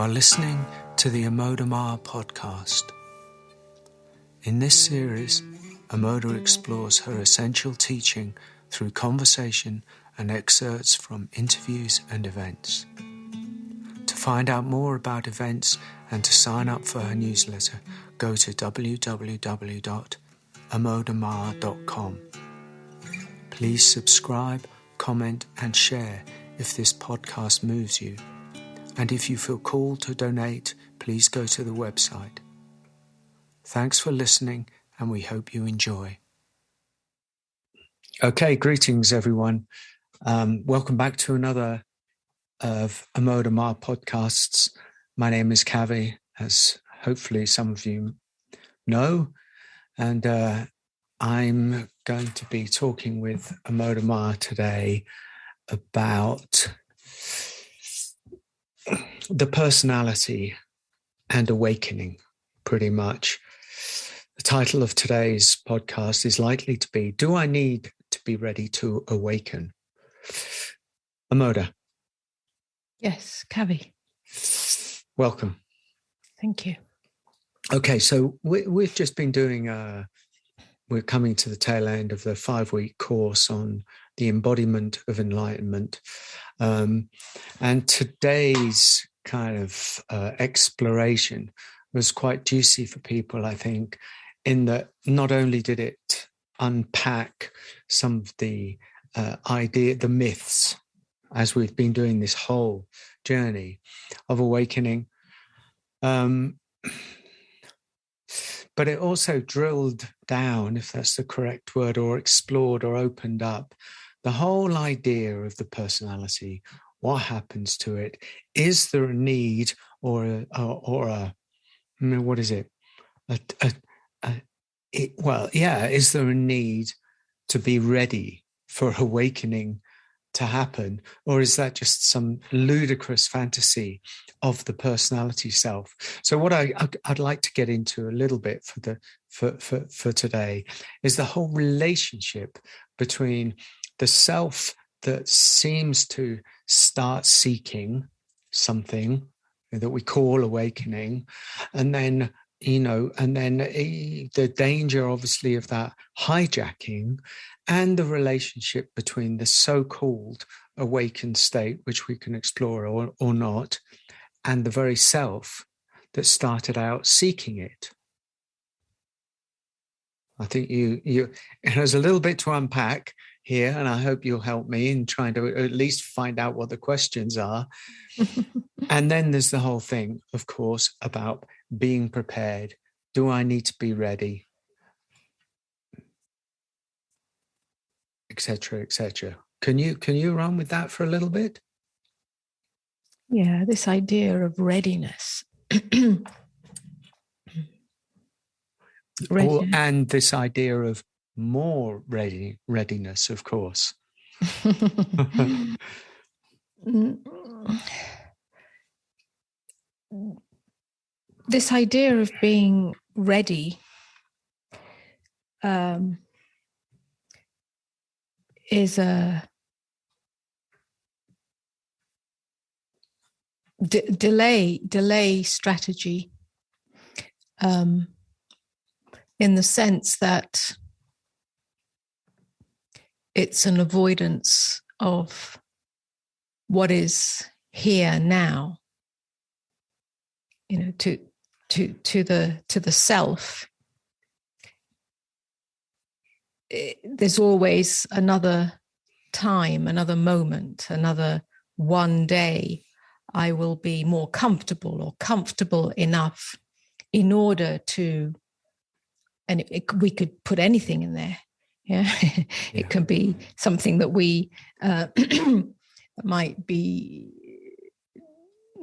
are listening to the Amoda Maa podcast. In this series, Amoda explores her essential teaching through conversation and excerpts from interviews and events. To find out more about events and to sign up for her newsletter, go to www.amodamaa.com. Please subscribe, comment and share if this podcast moves you. And if you feel called to donate, please go to the website. Thanks for listening, and we hope you enjoy. Okay, greetings everyone. Welcome back to another of Amoda Maa podcasts. My name is Kavi, as hopefully some of you know, and I'm going to be talking with Amoda Maa today about the personality and awakening, pretty much. The title of today's podcast is likely to be, Do I Need to Be Ready to Awaken? Amoda. Yes, Kavi. Welcome. Thank you. Okay, so we've just been doing, we're coming to the tail end of the 5-week course on the embodiment of enlightenment. And today's kind of exploration was quite juicy for people, I think, in that not only did it unpack some of the the myths, as we've been doing this whole journey of awakening, but it also drilled down, if that's the correct word, or explored or opened up the whole idea of the personality. What happens to it? Is there a need or a what is it? Is there a need to be ready for awakening to happen? Or is that just some ludicrous fantasy of the personality self? So what I'd like to get into a little bit for today is the whole relationship between the self that seems to start seeking something that we call awakening, and then the danger, obviously, of that hijacking, and the relationship between the so-called awakened state, which we can explore or not, and the very self that started out seeking it. I think there's a little bit to unpack here, and I hope you'll help me in trying to at least find out what the questions are. And then there's the whole thing, of course, about being prepared. Do I need to be ready? Etc., etc. Can you run with that for a little bit? Yeah, this idea of readiness. And this idea of more readiness, of course. This idea of being ready is a delay strategy, in the sense that it's an avoidance of what is here now. To the self, there's always another time, another moment, another one day I will be more comfortable or comfortable enough in order to, and we could put anything in there. Yeah, it could be something that we might be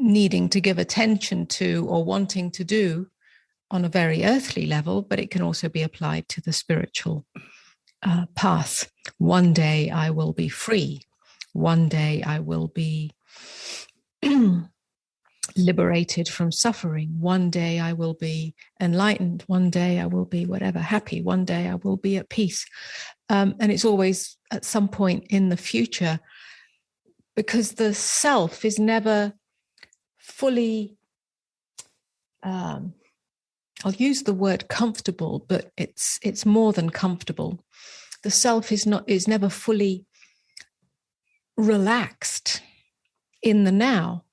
needing to give attention to or wanting to do on a very earthly level, but it can also be applied to the spiritual path. One day I will be free. One day I will be liberated from suffering. One day I will be enlightened. One day I will be whatever, happy. One day I will be at peace. And it's always at some point in the future, because the self is never fully I'll use the word comfortable, but it's more than comfortable. The self is never fully relaxed in the now.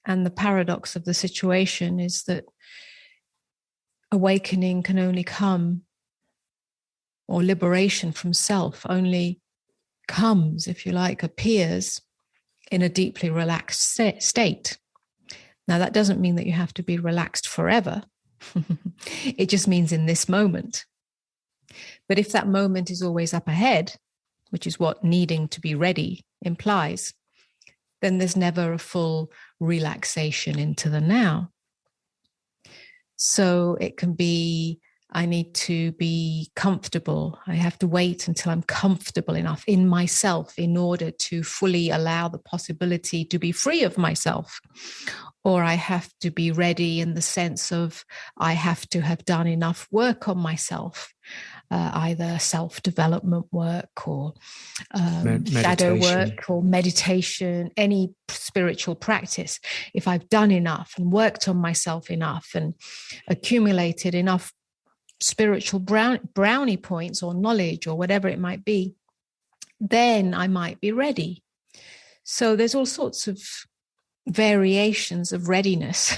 And the paradox of the situation is that awakening can only come, or liberation from self only comes, if you like, appears in a deeply relaxed state. Now, that doesn't mean that you have to be relaxed forever. It just means in this moment. But if that moment is always up ahead, which is what needing to be ready implies, then there's never a full relaxation into the now. So it can be, I need to be comfortable. I have to wait until I'm comfortable enough in myself in order to fully allow the possibility to be free of myself. Or I have to be ready in the sense of I have to have done enough work on myself, either self-development work or shadow work or meditation, any spiritual practice. If I've done enough and worked on myself enough and accumulated enough spiritual brownie points or knowledge or whatever it might be, then I might be ready. So there's all sorts of variations of readiness,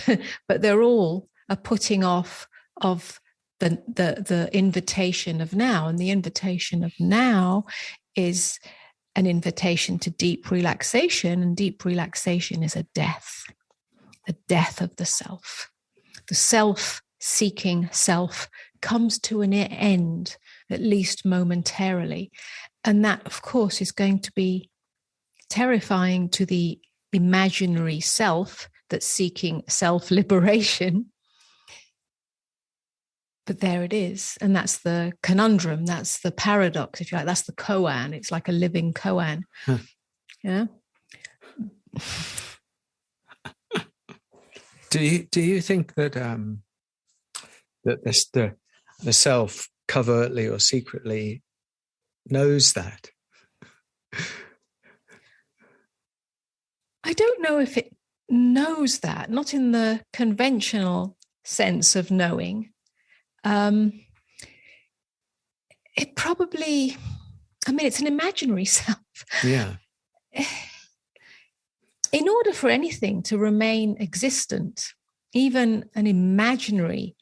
but they're all a putting off of the invitation of now. And the invitation of now is an invitation to deep relaxation, and deep relaxation is a death of the self. The self-seeking self comes to an end, at least momentarily. And that, of course, is going to be terrifying to the imaginary self that's seeking self-liberation. But there it is. And that's the conundrum. That's the paradox, if you like. That's the koan. It's like a living koan. Huh. Yeah. Do you think that that the self covertly or secretly knows that? I don't know if it knows that, not in the conventional sense of knowing. It probably, it's an imaginary self. Yeah. In order for anything to remain existent, even an imaginary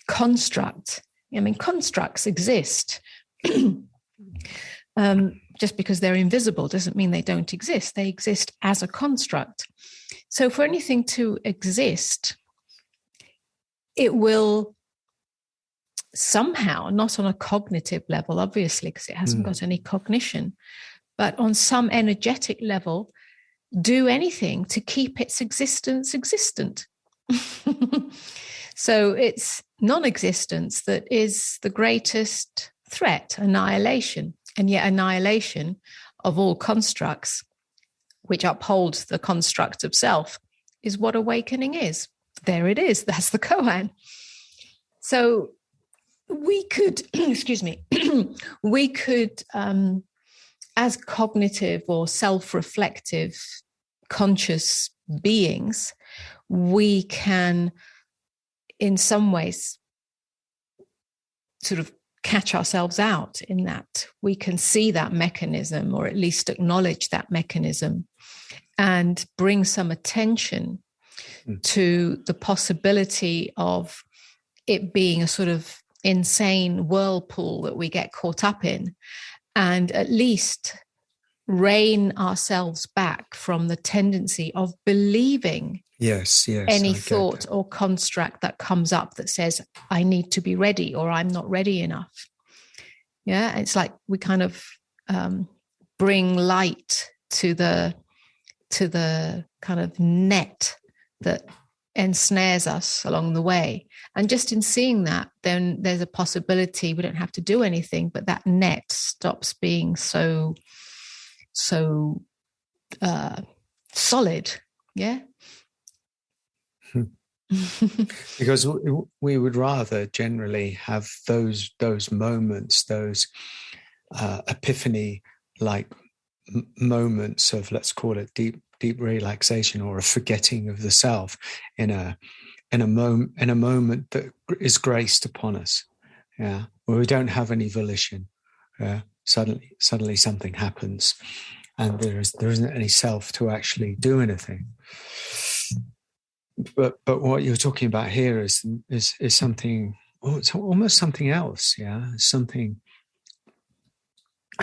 construct, constructs exist. Just because they're invisible doesn't mean they don't exist. They exist as a construct. So for anything to exist, it will somehow, not on a cognitive level, obviously, because it hasn't got any cognition, but on some energetic level, do anything to keep its existence existent. So it's non-existence that is the greatest threat, annihilation. And yet annihilation of all constructs, which upholds the construct of self, is what awakening is. There it is. That's the koan. So we could, we could, as cognitive or self-reflective conscious beings, we can, in some ways, sort of catch ourselves out in that. We can see that mechanism, or at least acknowledge that mechanism, and bring some attention to the possibility of it being a sort of insane whirlpool that we get caught up in, and at least rein ourselves back from the tendency of believing any thought or construct that comes up that says, I need to be ready, or I'm not ready enough. Yeah, it's like we kind of bring light to the kind of net that ensnares us along the way. And just in seeing that, then there's a possibility we don't have to do anything, but that net stops being so solid. Yeah. Because we would rather generally have those moments, those epiphany-like moments of, let's call it deep relaxation, or a forgetting of the self in a in a moment that is graced upon us, yeah, where we don't have any volition. Suddenly something happens, and there isn't any self to actually do anything. But what you're talking about here is something. Oh, it's almost something else. Yeah, something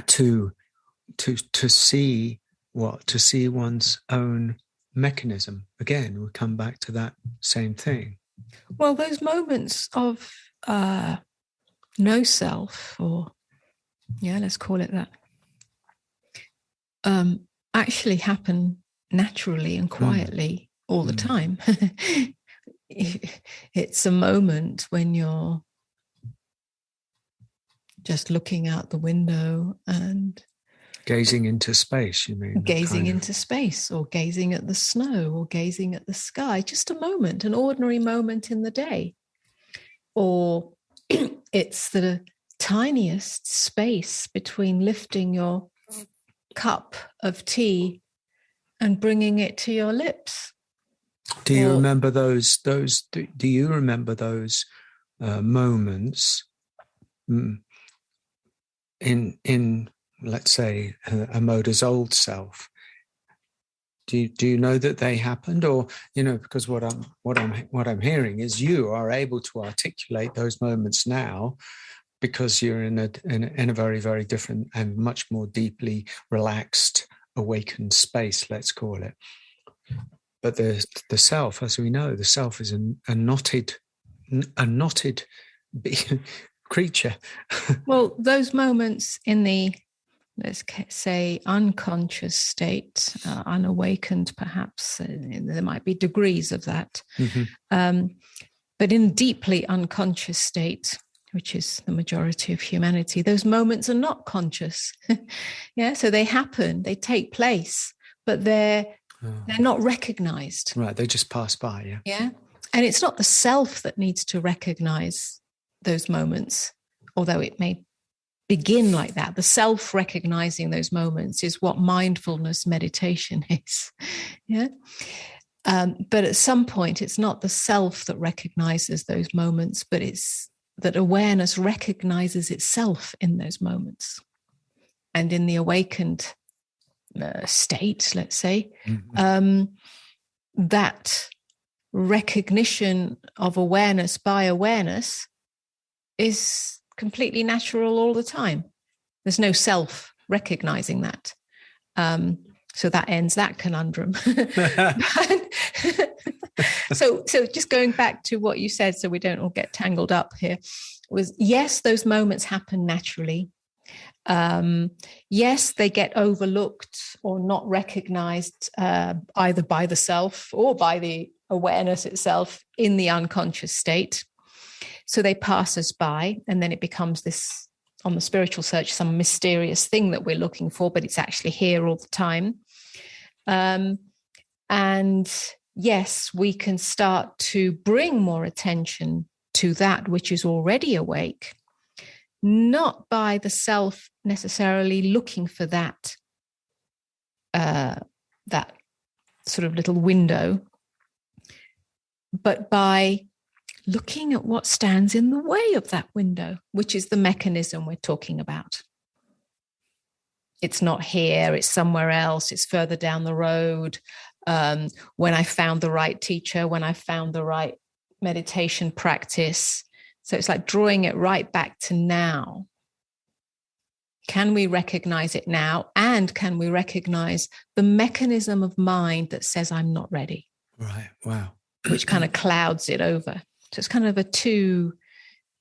to see one's own mechanism. Again, we come back to that same thing. Well, those moments of no self, or let's call it that, actually happen naturally and quietly all the time. It's a moment when you're just looking out the window and gazing into space, you mean? Gazing into space, or gazing at the snow, or gazing at the sky. Just a moment, an ordinary moment in the day. Or it's the tiniest space between lifting your cup of tea and bringing it to your lips. Do you remember those? Do you remember those moments in let's say Amoda's old self? Do you know that they happened, or because what I'm hearing is you are able to articulate those moments now because you're in a very, very different and much more deeply relaxed, awakened space, let's call it. But the self, as we know, the self is a knotted creature. Well, those moments in the, let's say, unconscious state, unawakened perhaps, there might be degrees of that. Mm-hmm. But in deeply unconscious state, which is the majority of humanity, those moments are not conscious. So they happen, they take place, but they're not recognized. Right, they just pass by, Yeah. And it's not the self that needs to recognize those moments, although it may begin like that. The self recognizing those moments is what mindfulness meditation is. But at some point, it's not the self that recognizes those moments, but it's that awareness recognizes itself in those moments. And in the awakened state, let's say, that recognition of awareness by awareness is completely natural all the time. There's no self recognizing that. So that ends that conundrum. So just going back to what you said, so we don't all get tangled up here, was yes, those moments happen naturally. Yes, they get overlooked or not recognized either by the self or by the awareness itself in the unconscious state. So they pass us by, and then it becomes this, on the spiritual search, some mysterious thing that we're looking for, but it's actually here all the time. And yes, we can start to bring more attention to that which is already awake, not by the self necessarily looking for that sort of little window, but by looking at what stands in the way of that window, which is the mechanism we're talking about. It's not here, it's somewhere else, it's further down the road. When I found the right teacher, when I found the right meditation practice. So it's like drawing it right back to now. Can we recognize it now? And can we recognize the mechanism of mind that says, I'm not ready? Right. Wow. Which kind of clouds it over. So it's kind of a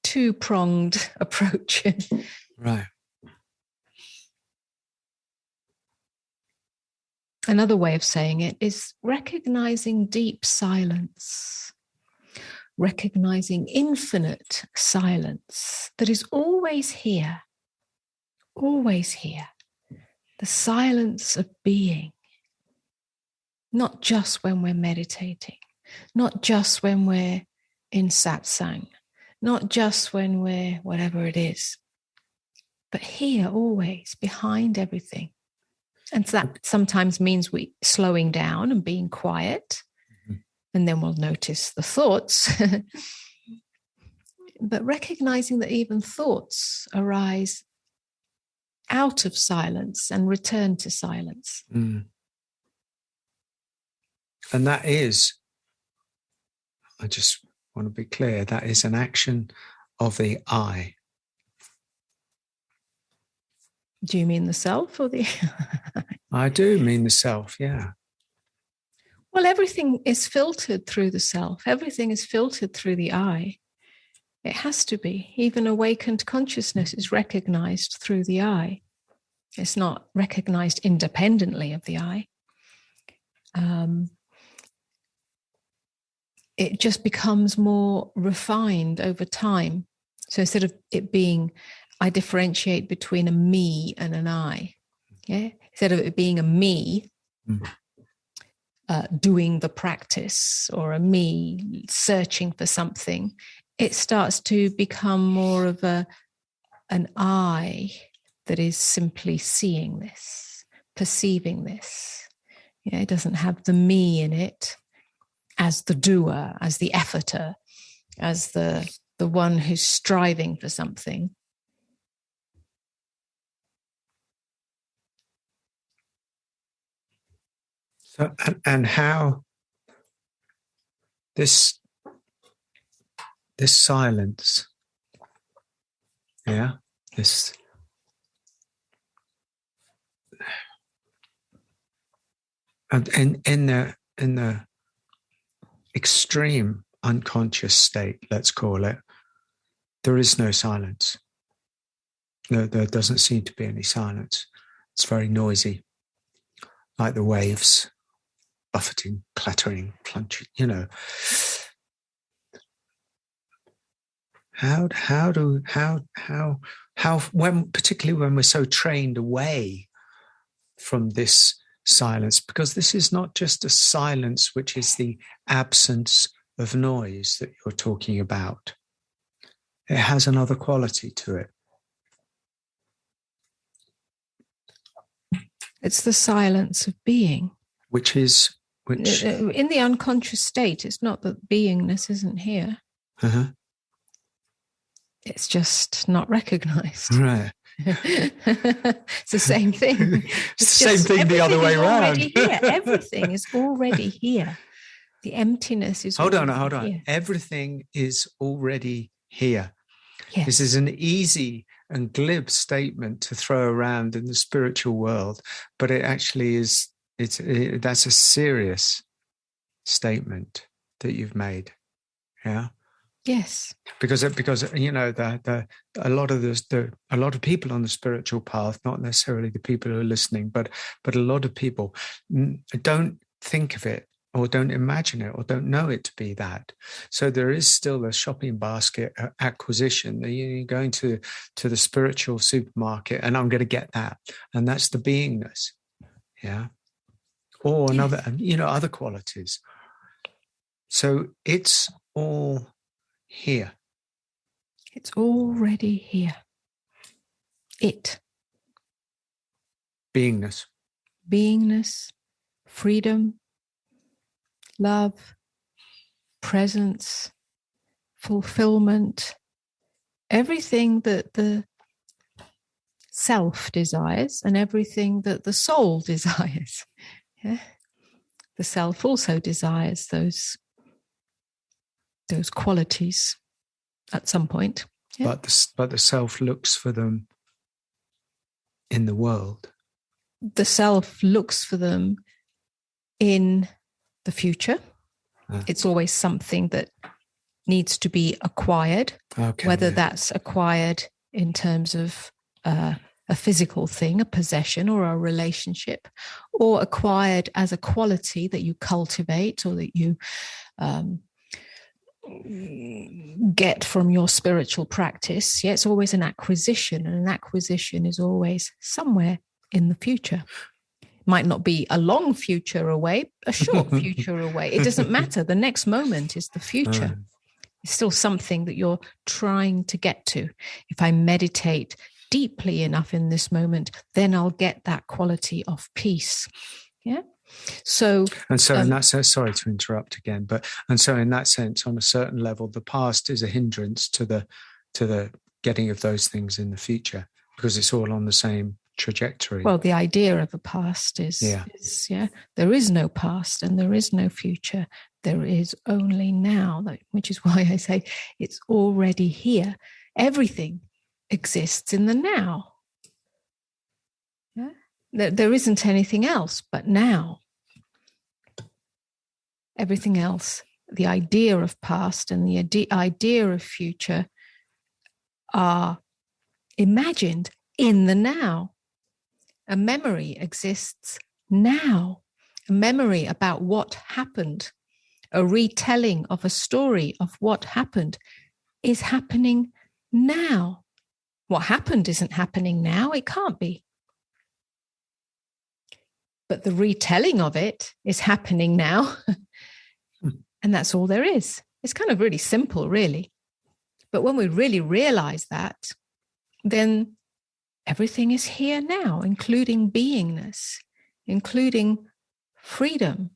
two-pronged approach. Right. Another way of saying it is recognizing deep silence, recognizing infinite silence that is always here, always here. The silence of being, not just when we're meditating, not just when we're in satsang, not just when we're whatever it is, but here always, behind everything. And that sometimes means we slowing down and being quiet. Mm-hmm. And then we'll notice the thoughts. But recognizing that even thoughts arise out of silence and return to silence. Mm. And that is, I just want to be clear, that is an action of the I. Do you mean the self or the... I do mean the self, yeah. Well, everything is filtered through the self. Everything is filtered through the I. It has to be. Even awakened consciousness is recognized through the I. It's not recognized independently of the I. It just becomes more refined over time. So instead of it being, I differentiate between a me and an I. Yeah. Instead of it being a me doing the practice, or a me searching for something, it starts to become more of an I that is simply seeing this, perceiving this. Yeah, it doesn't have the me in it as the doer, as the efforter, as the one who's striving for something. So, and how this silence, yeah, this and in the extreme unconscious state, let's call it, there is no silence. There doesn't seem to be any silence. It's very noisy, like the waves, buffeting, clattering, plunging, you know. How when, particularly when we're so trained away from this silence, because this is not just a silence which is the absence of noise that you're talking about. It has another quality to it. It's the silence of being. Which in the unconscious state, it's not that beingness isn't here. Uh-huh. It's just not recognized. Right. It's the same thing. It's the same thing the other way around. Everything is already here. The emptiness is Hold on. here. Everything is already here. Yes. This is an easy and glib statement to throw around in the spiritual world, but it actually is. That's a serious statement that you've made. Yeah. Yes. Because you know a lot of people on the spiritual path, not necessarily the people who are listening, but a lot of people don't think of it, or don't imagine it, or don't know it to be that. So there is still a shopping basket acquisition. You're going to the spiritual supermarket, and I'm going to get that, and that's the beingness, yeah, or another, other qualities. So it's all here. It's already here. Beingness, freedom, love, presence, fulfillment, everything that the self desires and everything that the soul desires. Yeah? The self also desires those qualities at some point. Yeah? But the self looks for them in the world. The self looks for them in the future. It's always something that needs to be acquired, whether that's acquired in terms of a physical thing, a possession, or a relationship, or acquired as a quality that you cultivate, or that you get from your spiritual practice. Yeah, it's always an acquisition, and an acquisition is always somewhere in the future. Might not be a long future away, a short future away. It doesn't matter. The next moment is the future. It's still something that you're trying to get to. If I meditate deeply enough in this moment, then I'll get that quality of peace. Yeah. So, and so in that sense, sorry to interrupt again, and so in that sense, on a certain level, the past is a hindrance to the getting of those things in the future, because it's all on the same trajectory. Well, the idea of a past is there is no past and there is no future. There is only now, which is why I say it's already here. Everything exists in the now. Yeah? There isn't anything else but now. Everything else, the idea of past and the idea of future, are imagined in the now. A memory exists now. A memory about what happened, a retelling of a story of what happened, is happening now. What happened isn't happening now. It can't be. But the retelling of it is happening now. And that's all there is. It's kind of really simple, really. But when we really realize that, then everything is here now, including beingness, including freedom.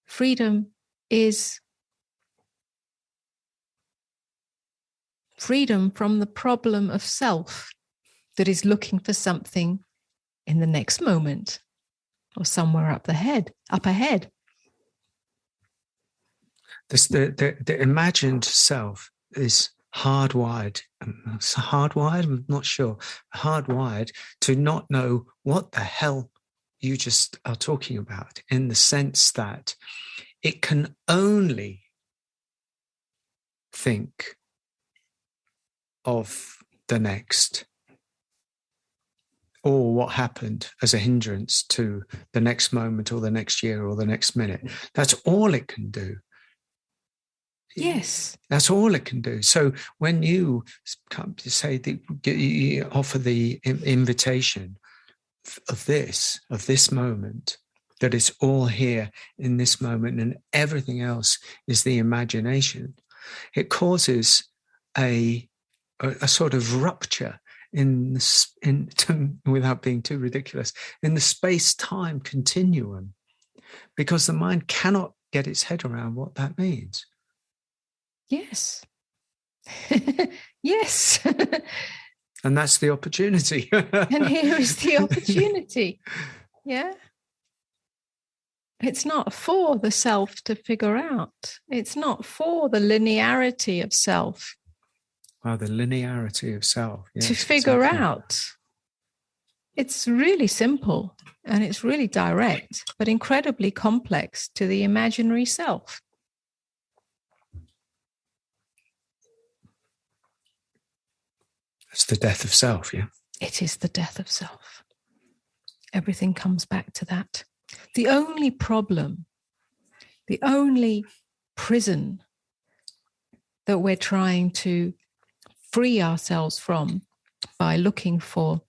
Freedom is freedom from the problem of self that is looking for something in the next moment or somewhere up ahead. The imagined self is hardwired. I'm not sure. Hardwired to not know what the hell you just are talking about, in the sense that it can only think of the next, or what happened as a hindrance to the next moment or the next year or the next minute. That's all it can do. Yes. That's all it can do. So when you come to say that you offer the invitation of this moment, that it's all here in this moment and everything else is the imagination, it causes a sort of rupture without being too ridiculous, in the space-time continuum, because the mind cannot get its head around what that means. Yes. Yes. And that's the opportunity. And here is the opportunity. Yeah. It's not for the self to figure out. It's not for the linearity of self. Wow, the linearity of self. Yes, to figure out. It's really simple and it's really direct, but incredibly complex to the imaginary self. It's the death of self, yeah? It is the death of self. Everything comes back to that. The only problem, the only prison that we're trying to free ourselves from by looking for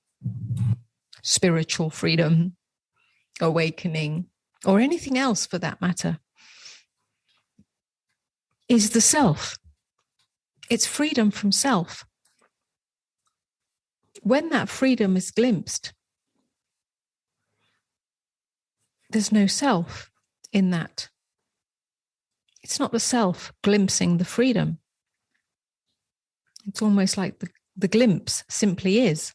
spiritual freedom, awakening, or anything else for that matter, is the self. It's freedom from self. When that freedom is glimpsed, there's no self in that. It's not the self glimpsing the freedom. It's almost like the glimpse simply is.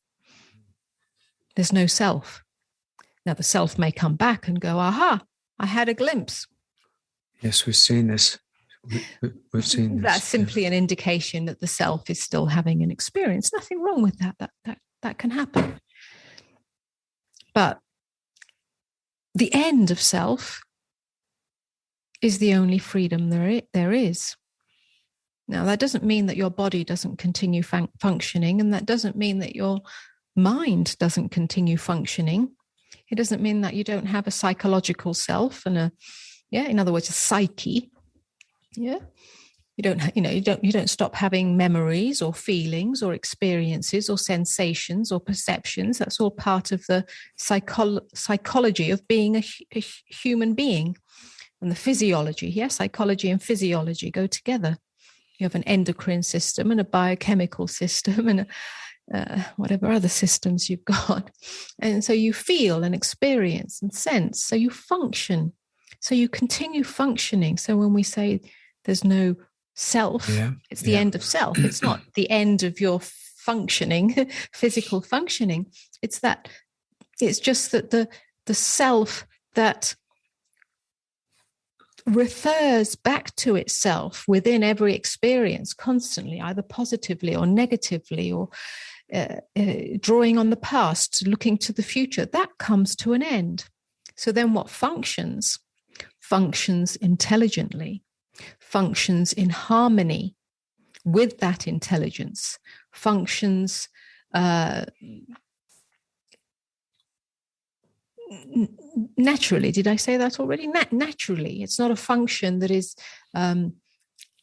There's no self. Now the self may come back and go, aha, I had a glimpse. Yes, we've seen this. We've seen this. That's simply an indication that the self is still having an experience. Nothing wrong with that. That can happen. But the end of self is the only freedom there is. Now, that doesn't mean that your body doesn't continue functioning, and that doesn't mean that your mind doesn't continue functioning. It doesn't mean that you don't have a psychological self and in other words, a psyche. Yeah. You don't stop having memories or feelings or experiences or sensations or perceptions. That's all part of the psychology of being a human being, and the physiology. Yeah, psychology and physiology go together. You have an endocrine system and a biochemical system and whatever other systems you've got. And so you feel and experience and sense. So you function. So you continue functioning. So when we say there's no self, it's the end of self. It's not the end of your functioning, physical functioning. It's just that the self that refers back to itself within every experience constantly, either positively or negatively, or drawing on the past, looking to the future, that comes to an end. So then what functions intelligently, functions in harmony with that intelligence, functions naturally. Did I say that already? Naturally. It's not a function that is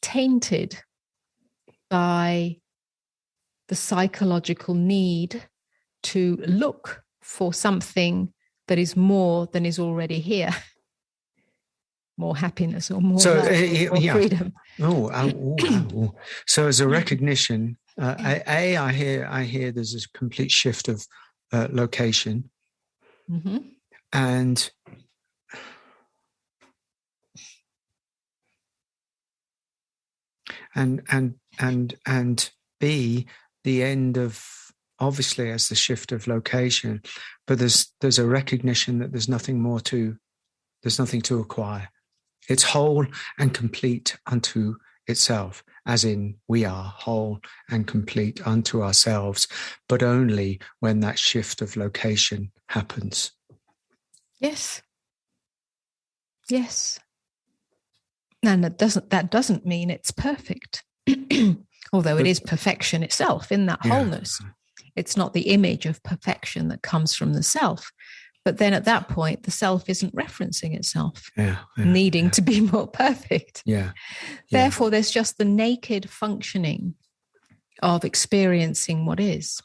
tainted by the psychological need to look for something that is more than is already here. More happiness or more love or freedom. So as a recognition, I hear there's a complete shift of location. Mm-hmm. And B, the end of, obviously, as the shift of location, but there's a recognition that there's nothing to acquire. It's whole and complete unto itself, as in we are whole and complete unto ourselves, but only when that shift of location happens. Yes. And that doesn't mean it's perfect. Although it is perfection itself in that wholeness. It's not the image of perfection that comes from the self. But then at that point, the self isn't referencing itself, needing to be more perfect. Therefore, there's just the naked functioning of experiencing what is.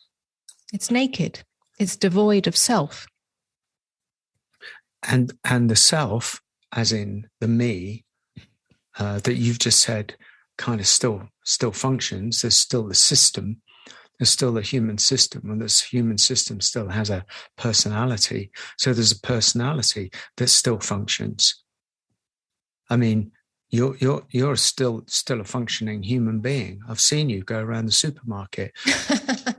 It's naked. It's devoid of self. And the self, as in the me, that you've just said, kind of still functions. There's still the system. There's still the human system, and this human system still has a personality. So there's a personality that still functions. I mean, you're still a functioning human being. I've seen you go around the supermarket.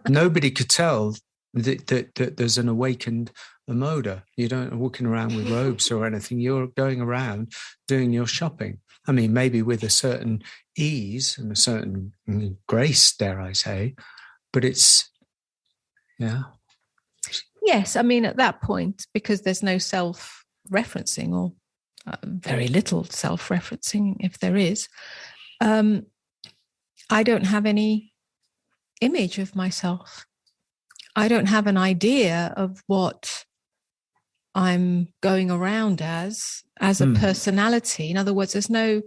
Nobody could tell that there's an awakened Amoda. You don't walking around with robes or anything. You're going around doing your shopping. I mean, maybe with a certain ease and a certain grace, dare I say. But it's, Yes, I mean, at that point, because there's no self-referencing or very little self-referencing, if there is, I don't have any image of myself. I don't have an idea of what I'm going around as a personality. In other words, there's no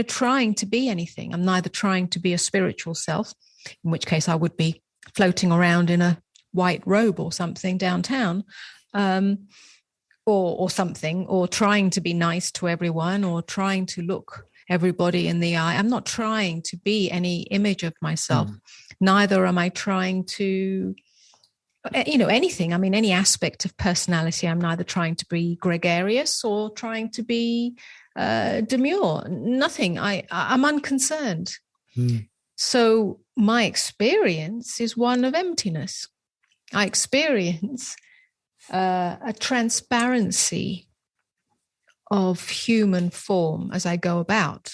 trying to be anything. I'm neither trying to be a spiritual self, in which case I would be floating around in a white robe or something downtown, or something, or trying to be nice to everyone, or trying to look everybody in the eye. I'm not trying to be any image of myself. Neither am I trying to, anything. I mean, any aspect of personality. I'm neither trying to be gregarious or trying to be demure. Nothing. I'm unconcerned. So my experience is one of emptiness. I experience a transparency of human form as I go about.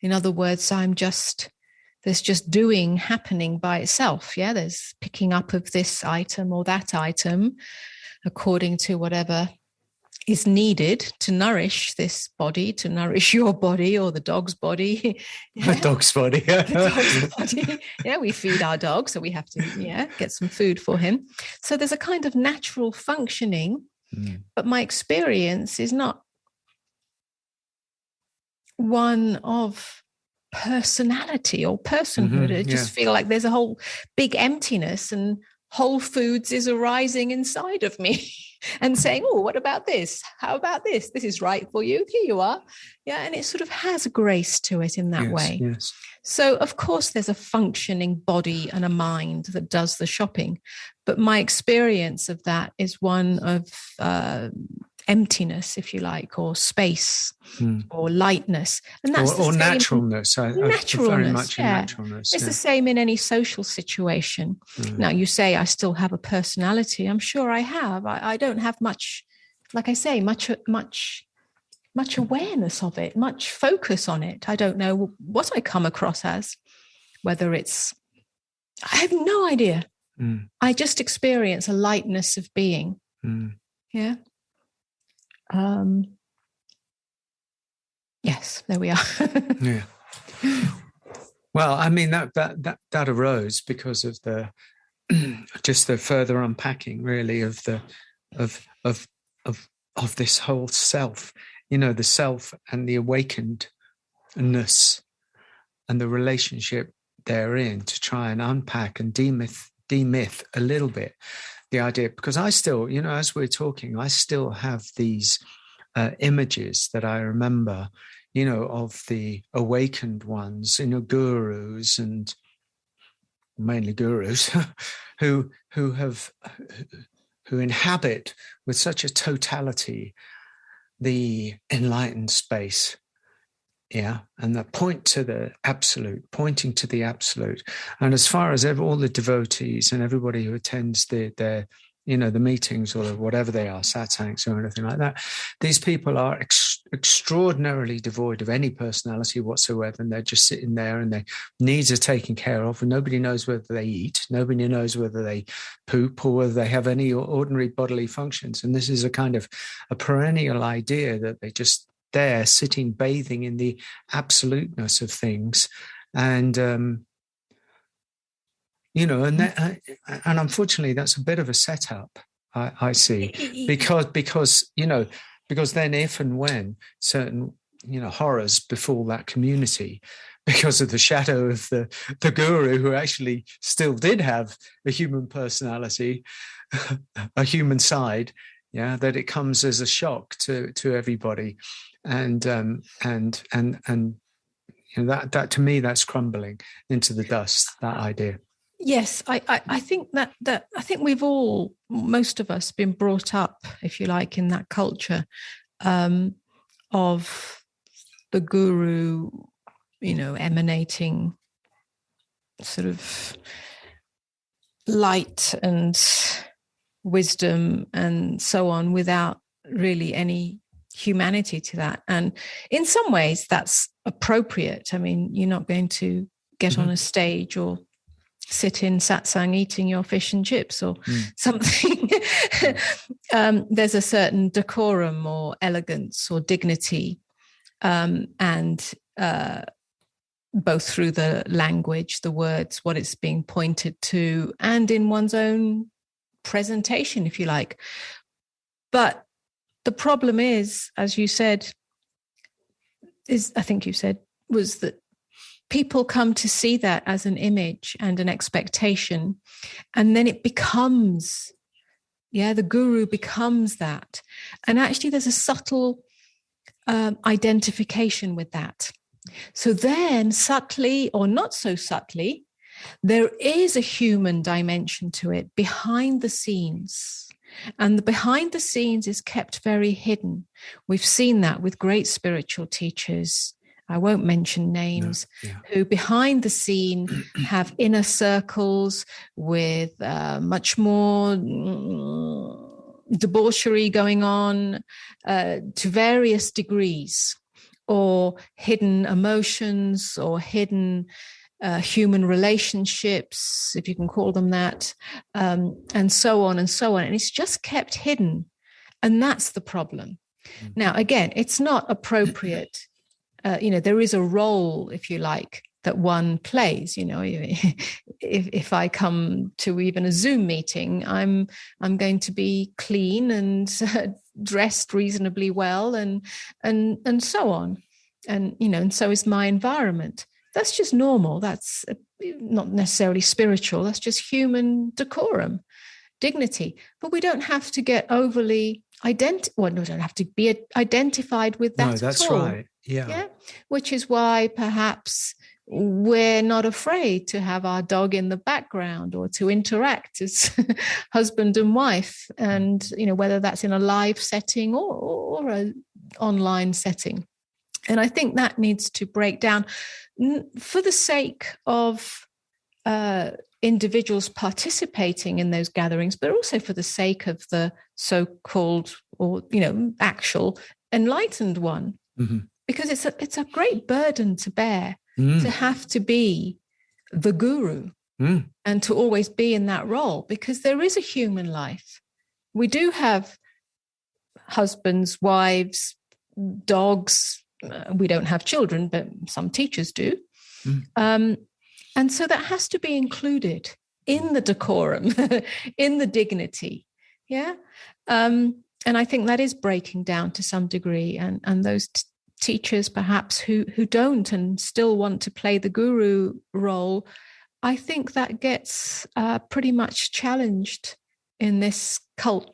In other words, there's just doing happening by itself. Yeah, there's picking up of this item or that item according to whatever is needed to nourish this body, to nourish your body or the dog's body. The dog's body. The dog's body. Yeah, we feed our dog, so we have to get some food for him. So there's a kind of natural functioning, but my experience is not one of personality or personhood. I just feel like there's a whole big emptiness, and Whole Foods is arising inside of me. and saying, oh, what about this? How about this? This is right for you. Here you are. Yeah. And it sort of has a grace to it in that way. Yes. So, of course, there's a functioning body and a mind that does the shopping. But my experience of that is one of emptiness, if you like, or space, or lightness. And that's or naturalness. Naturalness, very much in yeah. naturalness. It's the same in any social situation. Now, you say I still have a personality. I'm sure I have. I don't have much, like I say, much awareness of it, much focus on it. I don't know what I come across as, whether it's, I have no idea. I just experience a lightness of being. Yeah. Yes, there we are. Yeah. Well, I mean that arose because of the just the further unpacking, really, of this whole self. The self and the awakenedness and the relationship therein, to try and unpack and demyth a little bit the idea, because I still, as we're talking, I still have these images that I remember, of the awakened ones, gurus, and mainly gurus who inhabit with such a totality the enlightened space. Yeah, and that pointing to the absolute. And as far as all the devotees and everybody who attends the meetings or whatever they are, satsangs or anything like that, these people are extraordinarily devoid of any personality whatsoever, and they're just sitting there and their needs are taken care of, and nobody knows whether they eat, nobody knows whether they poop, or whether they have any ordinary bodily functions. And this is a kind of a perennial idea that they just there sitting, bathing in the absoluteness of things. And and unfortunately that's a bit of a setup, I see, because then if and when certain horrors befall that community because of the shadow of the guru, who actually still did have a human personality, a human side, that it comes as a shock to everybody. And that to me, that's crumbling into the dust, that idea. Yes, I think that I think we've all, most of us, been brought up, if you like, in that culture of the guru, emanating sort of light and wisdom and so on, without really any humanity to that. And in some ways that's appropriate. I mean, you're not going to get on a stage or sit in satsang eating your fish and chips or something. There's a certain decorum or elegance or dignity, and both through the language, the words, what it's being pointed to, and in one's own presentation, if you like. But the problem is, as you said, was that people come to see that as an image and an expectation, and then it becomes, the guru becomes that. And actually there's a subtle identification with that. So then, subtly or not so subtly, there is a human dimension to it behind the scenes. And the behind the scenes is kept very hidden. We've seen that with great spiritual teachers, I won't mention names, who behind the scene have inner circles with much more debauchery going on to various degrees, or hidden emotions, or hidden human relationships, if you can call them that, and so on and so on. And it's just kept hidden. And that's the problem. Now, again, it's not appropriate. There is a role, if you like, that one plays. If I come to even a Zoom meeting, I'm going to be clean and dressed reasonably well, and so on. And so is my environment. That's just normal. That's not necessarily spiritual. That's just human decorum. dignity. But we don't have to get overly we don't have to be identified with that. No, that's at all. right. Yeah. Which is why perhaps we're not afraid to have our dog in the background or to interact as husband and wife, and whether that's in a live setting or an online setting. And I think that needs to break down for the sake of individuals participating in those gatherings, but also for the sake of the so-called or actual enlightened one, because it's a great burden to bear to have to be the guru and to always be in that role, because there is a human life. We do have husbands, wives, dogs. We don't have children, but some teachers do. And so that has to be included in the decorum, in the dignity. Yeah. And I think that is breaking down to some degree. And those teachers perhaps who don't and still want to play the guru role, I think that gets pretty much challenged in this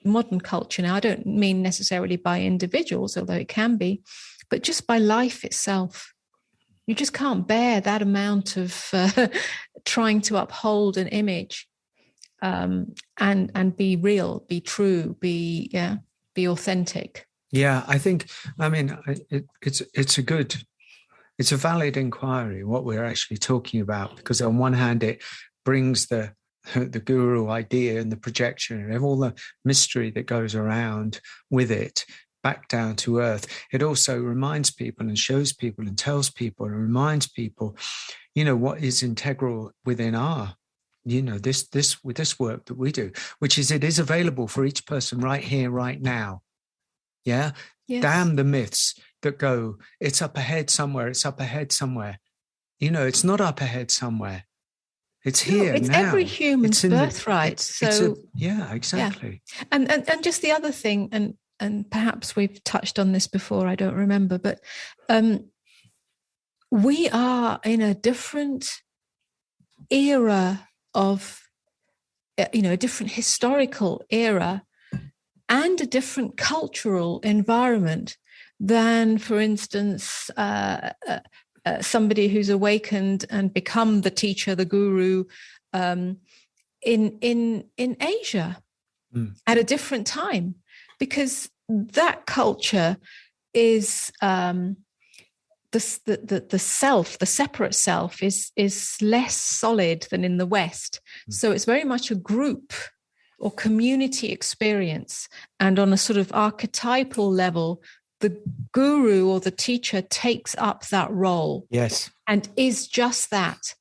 modern culture. Now, I don't mean necessarily by individuals, although it can be, but just by life itself. You just can't bear that amount of trying to uphold an image and be real, be true, be authentic. Yeah, I think, it's a valid inquiry, what we're actually talking about, because on one hand, it brings the guru idea and the projection and all the mystery that goes around with it back down to earth. It also reminds people and shows people and tells people and reminds people, what is integral within our, this work that we do, which is it is available for each person right here, right now. Yeah. Yes. Damn the myths that go, it's up ahead somewhere. It's up ahead somewhere. It's not up ahead somewhere. It's here. It's now. Every human's birthright. Exactly. Yeah. And just the other thing, and perhaps we've touched on this before, I don't remember, but we are in a different era of, a different historical era and a different cultural environment than, for instance, somebody who's awakened and become the teacher, the guru, in Asia at a different time. Because that culture is the self, the separate self is less solid than in the West. So it's very much a group or community experience. And on a sort of archetypal level, the guru or the teacher takes up that role. Yes. And is just that.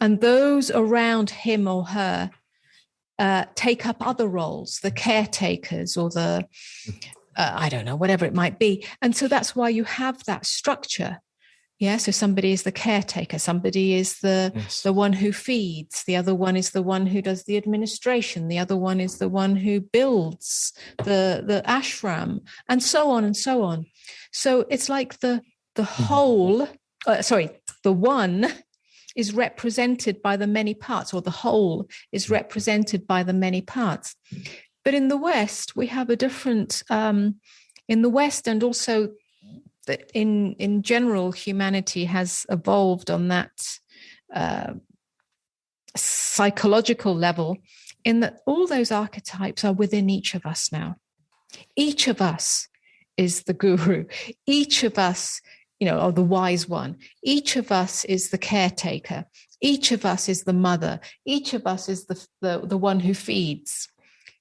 And those around him or her take up other roles, the caretakers or the, I don't know, whatever it might be. And so that's why you have that structure. Yeah. So somebody is the caretaker, somebody is the one who feeds, the other one is the one who does the administration, the other one is the one who builds the ashram, and so on and so on. So it's like the whole, the one is represented by the many parts, or the whole is represented by the many parts. But in the West, we have a different, in the West, and also in general, humanity has evolved on that psychological level, in that all those archetypes are within each of us now. Each of us is the guru. Each of us, or the wise one. Each of us is the caretaker. Each of us is the mother. Each of us is the one who feeds.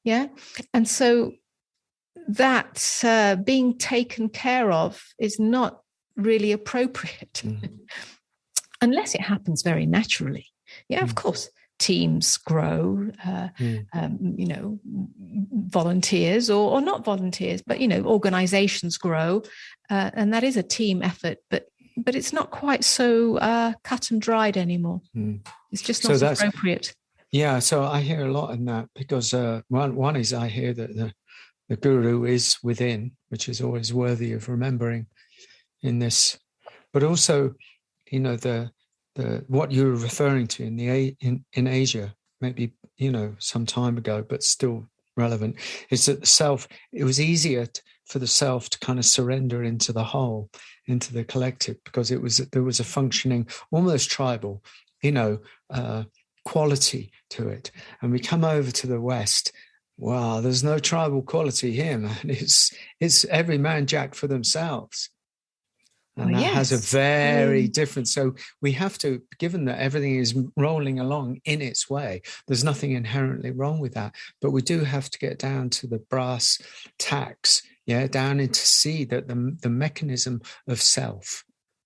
Yeah. And so that being taken care of is not really appropriate unless it happens very naturally. Yeah, of course, teams grow, volunteers or not volunteers, but, organizations grow. And that is a team effort, but it's not quite so cut and dried anymore. It's just not appropriate. Yeah, so I hear a lot in that, because one is I hear that the guru is within, which is always worthy of remembering in this. But also, the what you're referring to in Asia, maybe, some time ago, but still relevant, is that the self, it was easier for the self to kind of surrender into the whole, into the collective, because there was a functioning, almost tribal, quality to it. And we come over to the West. Wow, there's no tribal quality here, man. It's every man jack for themselves. And that has a very different, so we have to, given that everything is rolling along in its way, there's nothing inherently wrong with that. But we do have to get down to the brass tacks, down into see that the mechanism of self,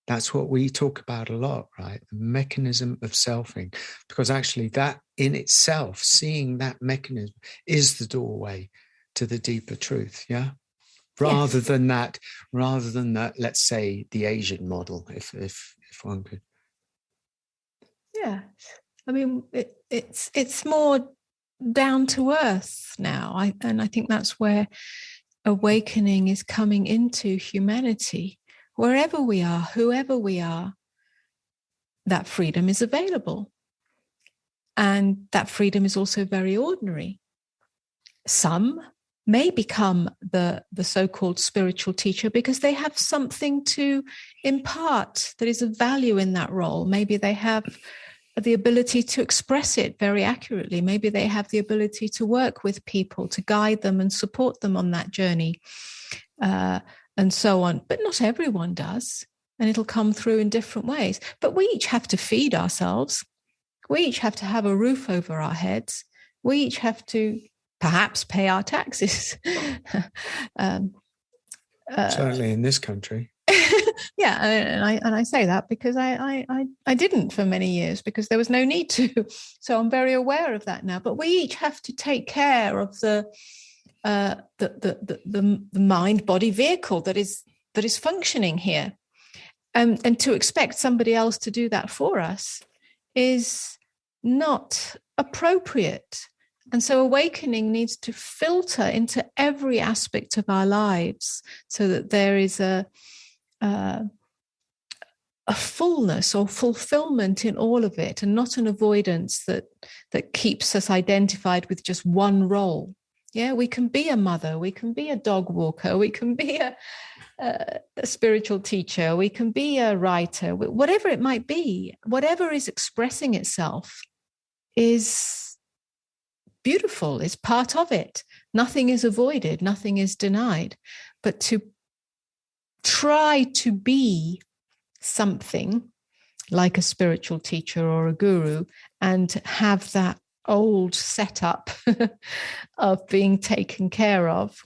that's what we talk about a lot, right? The mechanism of selfing, because actually that in itself, seeing that mechanism is the doorway to the deeper truth, Rather than that, let's say the Asian model, if one could. Yeah, I mean, it's more down to earth now, and I think that's where awakening is coming into humanity. Wherever we are, whoever we are, that freedom is available, and that freedom is also very ordinary. Some may become the so-called spiritual teacher because they have something to impart that is of value in that role. Maybe they have the ability to express it very accurately. Maybe they have the ability to work with people, to guide them and support them on that journey, and so on. But not everyone does, and it'll come through in different ways. But we each have to feed ourselves. We each have to have a roof over our heads. We each have to perhaps pay our taxes. Certainly in this country. Yeah, and I say that because I didn't for many years because there was no need to. So I'm very aware of that now. But we each have to take care of the mind-body vehicle that is functioning here, and to expect somebody else to do that for us is not appropriate. And so awakening needs to filter into every aspect of our lives so that there is a fullness or fulfillment in all of it, and not an avoidance that keeps us identified with just one role. Yeah, we can be a mother, we can be a dog walker, we can be a spiritual teacher, we can be a writer, whatever it might be, whatever is expressing itself is beautiful, is part of it. Nothing is avoided, nothing is denied. But to try to be something like a spiritual teacher or a guru and have that old setup of being taken care of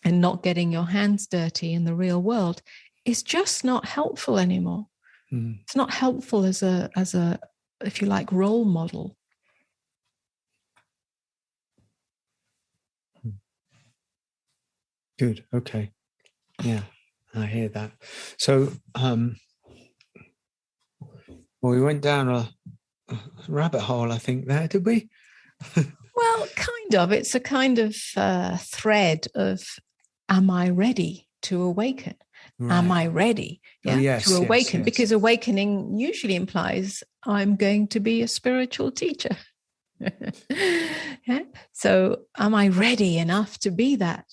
and not getting your hands dirty in the real world is just not helpful anymore. It's not helpful as a, if you like, role model. Good. Okay. Yeah, I hear that. So, we went down a rabbit hole, I think, there, did we? Well, kind of. It's a kind of thread of, am I ready to awaken? Right. Am I ready to awaken? Yes. Because awakening usually implies I'm going to be a spiritual teacher. So am I ready enough to be that?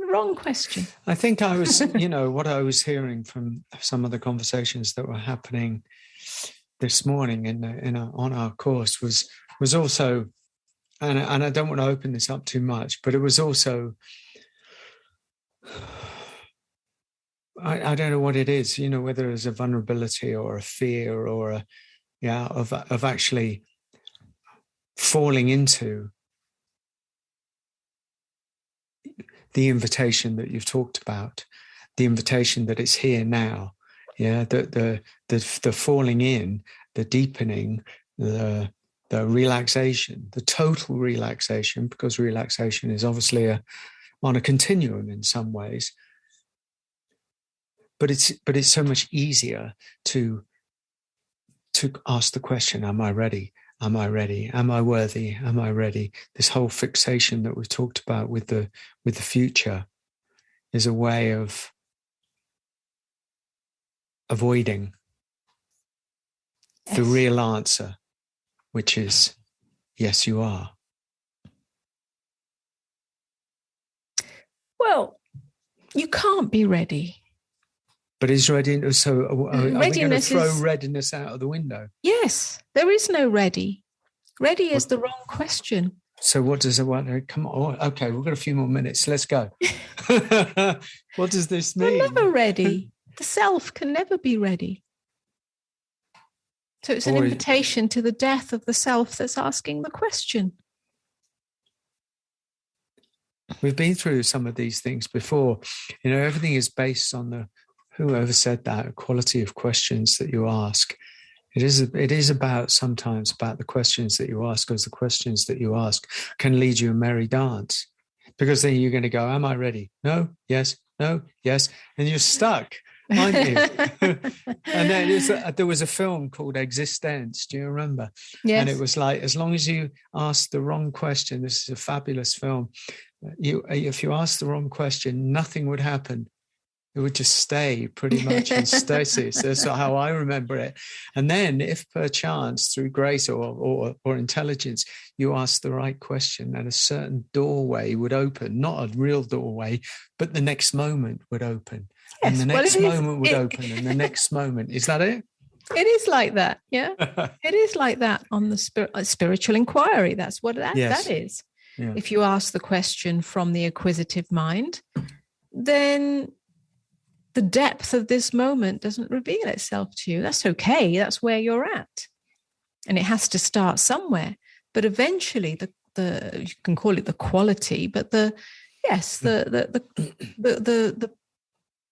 Wrong question. I think I was, what I was hearing from some of the conversations that were happening this morning on our course was also, and I don't want to open this up too much, but it was also, I don't know what it is, whether it's a vulnerability or a fear or of actually falling into the invitation that you've talked about, the invitation that it's here now, the falling in, the deepening, the relaxation, the total relaxation, because relaxation is obviously on a continuum in some ways, but it's so much easier to ask the question, am I ready? Am I ready? Am I worthy? Am I ready? This whole fixation that we've talked about with the future is a way of avoiding the real answer, which is, yes, you are. Well, you can't be ready. But is readiness, so are we going to throw Readiness readiness out of the window? Yes, there is no ready. Ready is the wrong question. So what does it want? Come on. Oh, okay, we've got a few more minutes. Let's go. What does this mean? We're never ready. The self can never be ready. So it's an invitation to the death of the self that's asking the question. We've been through some of these things before. You know, everything is based on whoever said that, quality of questions that you ask. It is sometimes about the questions that you ask, because the questions that you ask can lead you a merry dance. Because then you're going to go, am I ready? No, yes, no, yes. And you're stuck, aren't you? And then there was a film called Existence. Do you remember? Yes. And it was like, as long as you ask the wrong question, this is a fabulous film. If you ask the wrong question, nothing would happen. It would just stay pretty much in stasis. That's how I remember it. And then if perchance through grace or intelligence, you ask the right question, and a certain doorway would open, not a real doorway, but the next moment would open. Yes, and the next moment would open, and the next moment. Is that it? It is like that. Yeah. It is like that on the spiritual inquiry. That's what that is. Yeah. If you ask the question from the acquisitive mind, then the depth of this moment doesn't reveal itself to you. That's okay. That's where you're at. And it has to start somewhere. But eventually the you can call it the quality, but the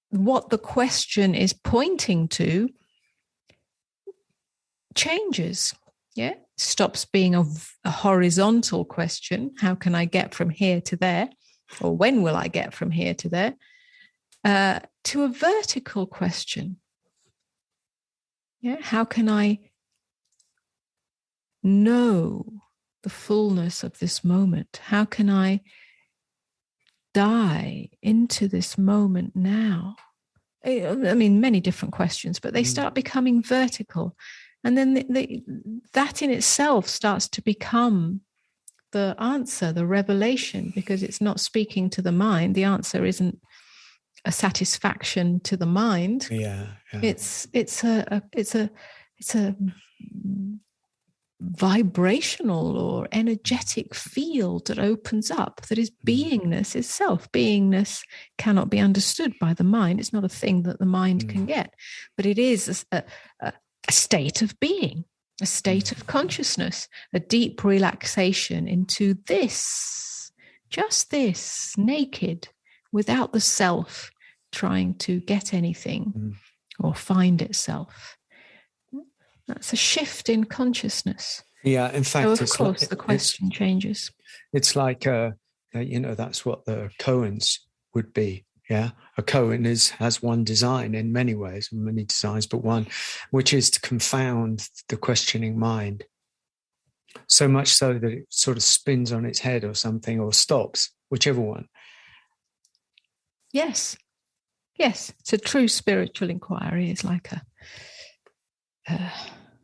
what the question is pointing to changes. Yeah. Stops being a horizontal question. How can I get from here to there? Or when will I get from here to there? To a vertical question. Yeah, how can I know the fullness of this moment? How can I die into this moment now? I mean, many different questions, but they start becoming vertical. And then that in itself starts to become the answer, the revelation, because it's not speaking to the mind. The answer isn't a satisfaction to the mind. Yeah. It's a vibrational or energetic field that opens up, that is beingness itself. Beingness cannot be understood by the mind. It's not a thing that the mind can get, but it is a state of being, a state of consciousness, a deep relaxation into this, just this, naked, without the self trying to get anything or find itself. That's a shift in consciousness. Yeah, in fact, so of course, the question changes. It's like, that's what the koans would be. Yeah, a koan has one design in many ways, many designs, but one, which is to confound the questioning mind. So much so that it sort of spins on its head or something, or stops, whichever one. Yes. It's a true spiritual inquiry. It's like a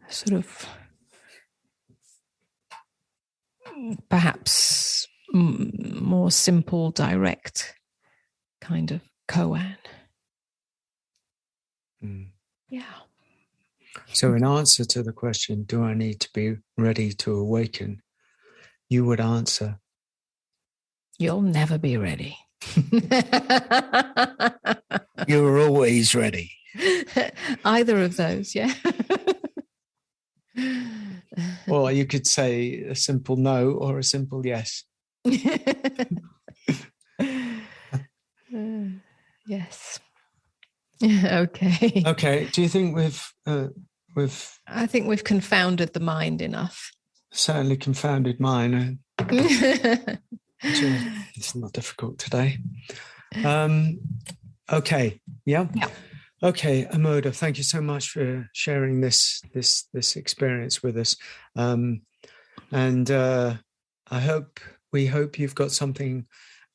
sort of perhaps more simple, direct kind of koan. Yeah. So in answer to the question, do I need to be ready to awaken? You would answer, you'll never be ready. You're always ready. Either of those, yeah. Or you could say a simple no or a simple yes. Yes. Okay. Okay. Do you think we've? I think we've confounded the mind enough. Certainly confounded mine. It's not difficult today. Okay. Yeah. Okay, Amoda, thank you so much for sharing this experience with us. And we hope you've got something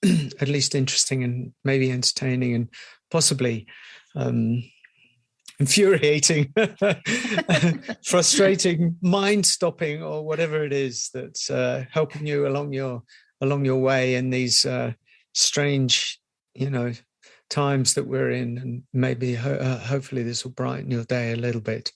at least interesting and maybe entertaining and possibly infuriating, frustrating, mind-stopping, or whatever it is that's helping you along your way in these strange times that we're in, and maybe hopefully this will brighten your day a little bit.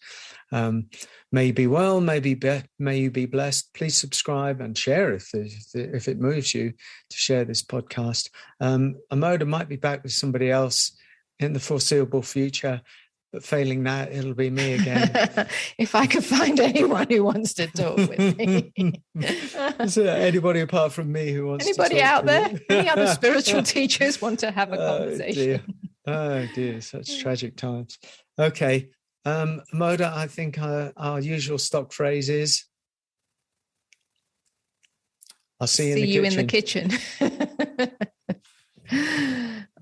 May you be well, may you be blessed. Please subscribe and share if it moves you to share this podcast. Amoda might be back with somebody else in the foreseeable future, but failing that, it'll be me again. If I could find anyone who wants to talk with me. Is there anybody apart from me who wants anybody to talk out to there? you? Any other spiritual teachers want to have a conversation? Oh dear, such tragic times. Okay. Amoda, I think our usual stock phrase is, I'll see you in the kitchen.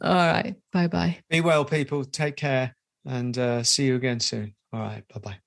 All right. Bye-bye. Be well, people. Take care, and see you again soon. All right. Bye-bye.